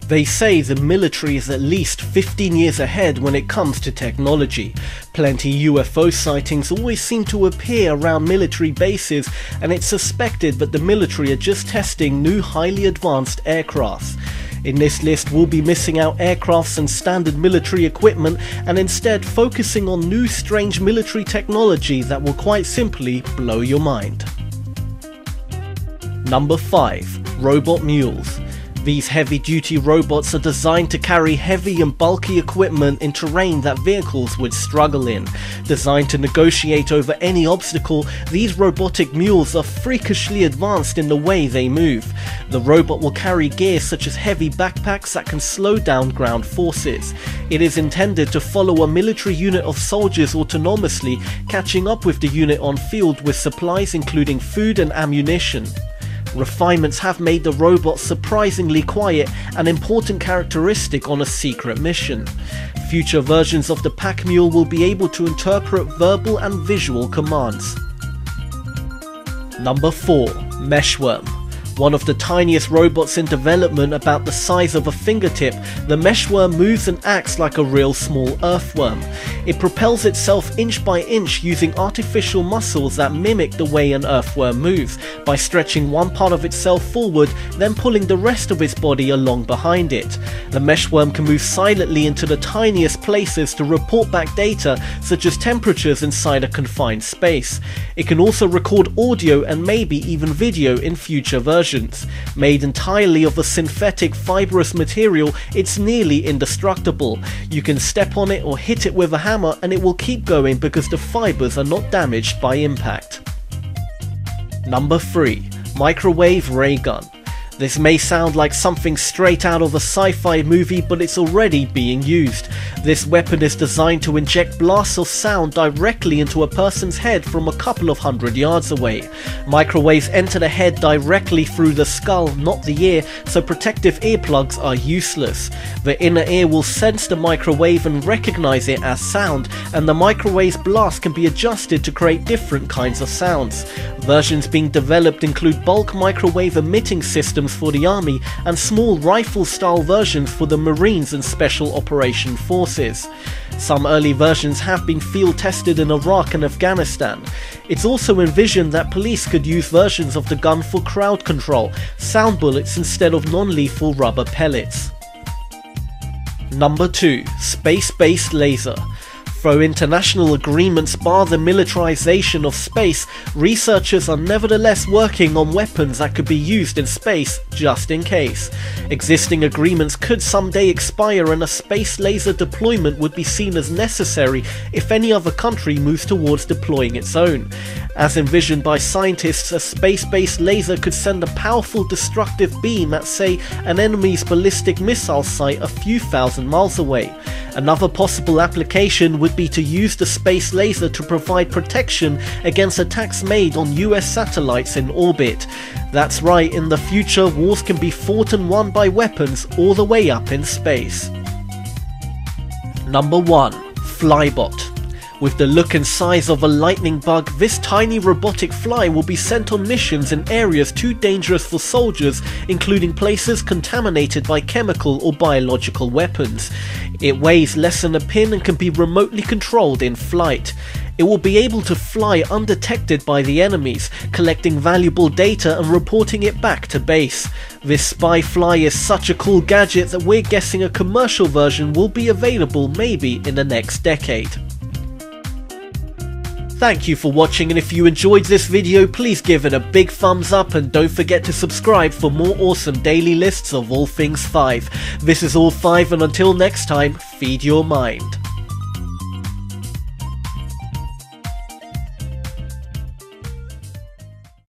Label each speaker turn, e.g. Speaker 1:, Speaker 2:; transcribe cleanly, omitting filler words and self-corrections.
Speaker 1: They say the military is at least 15 years ahead when it comes to technology. Plenty UFO sightings always seem to appear around military bases, and it's suspected that the military are just testing new highly advanced aircrafts. In this list we'll be missing out aircrafts and standard military equipment and instead focusing on new strange military technology that will quite simply blow your mind. Number 5. Robot Mules. These heavy-duty robots are designed to carry heavy and bulky equipment in terrain that vehicles would struggle in. Designed to negotiate over any obstacle, these robotic mules are freakishly advanced in the way they move. The robot will carry gear such as heavy backpacks that can slow down ground forces. It is intended to follow a military unit of soldiers autonomously, catching up with the unit on field with supplies including food and ammunition. Refinements have made the robot surprisingly quiet, an important characteristic on a secret mission. Future versions of the pack mule will be able to interpret verbal and visual commands. Number 4. Meshworm. One of the tiniest robots in development, about the size of a fingertip, the meshworm moves and acts like a real small earthworm. It propels itself inch by inch using artificial muscles that mimic the way an earthworm moves, by stretching one part of itself forward, then pulling the rest of its body along behind it. The meshworm can move silently into the tiniest places to report back data, such as temperatures inside a confined space. It can also record audio and maybe even video in future versions. Made entirely of a synthetic fibrous material, it's nearly indestructible. You can step on it or hit it with a hammer and it will keep going because the fibers are not damaged by impact. Number 3. Microwave ray gun. This may sound like something straight out of a sci-fi movie, but it's already being used. This weapon is designed to inject blasts of sound directly into a person's head from a couple of hundred yards away. Microwaves enter the head directly through the skull, not the ear, so protective earplugs are useless. The inner ear will sense the microwave and recognize it as sound, and the microwave's blast can be adjusted to create different kinds of sounds. Versions being developed include bulk microwave emitting systems for the army and small rifle-style versions for the Marines and Special Operation Forces. Some early versions have been field tested in Iraq and Afghanistan. It's also envisioned that police could use versions of the gun for crowd control, sound bullets instead of non-lethal rubber pellets. Number 2. Space-Based Laser. Though international agreements bar the militarization of space, researchers are nevertheless working on weapons that could be used in space just in case. Existing agreements could someday expire and a space laser deployment would be seen as necessary if any other country moves towards deploying its own. As envisioned by scientists, a space-based laser could send a powerful destructive beam at, say, an enemy's ballistic missile site a few thousand miles away. Another possible application would be to use the space laser to provide protection against attacks made on US satellites in orbit. That's right, in the future wars can be fought and won by weapons all the way up in space. Number 1. Flybot. With the look and size of a lightning bug, this tiny robotic fly will be sent on missions in areas too dangerous for soldiers, including places contaminated by chemical or biological weapons. It weighs less than a pin and can be remotely controlled in flight. It will be able to fly undetected by the enemies, collecting valuable data and reporting it back to base. This spy fly is such a cool gadget that we're guessing a commercial version will be available maybe in the next decade. Thank you for watching, and if you enjoyed this video, please give it a big thumbs up and don't forget to subscribe for more awesome daily lists of all things 5. This is All 5, and until next time, feed your mind.